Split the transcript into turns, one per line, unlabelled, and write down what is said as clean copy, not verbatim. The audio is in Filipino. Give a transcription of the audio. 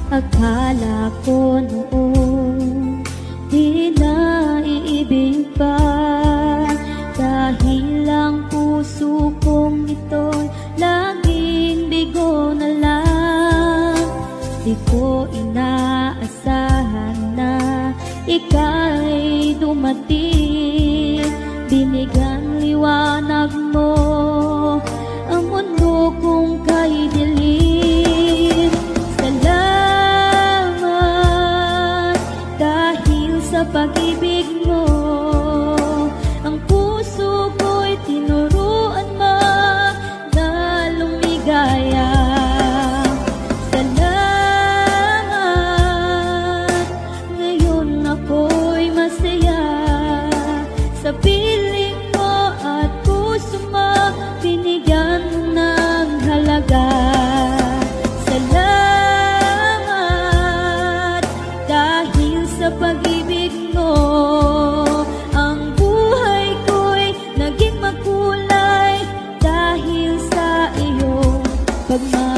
Akala ko noon di na iibig pa, dahil ang puso kong ito'y laging bigo na lang. Di ko inaasahan na ika'y dumating, binigyan liwanag mo ang mundo kong kay dilim. Salamat dahil sa pag-ibig mo, ang puso ko'y tinuruan mo na lumigaya. Salamat, ngayon ako'y masaya sa piling mo at puso mo, binigyan ng halaga. Salamat dahil sa pag-ibig mo, ang buhay ko'y naging makulay dahil sa iyong pagmamahal.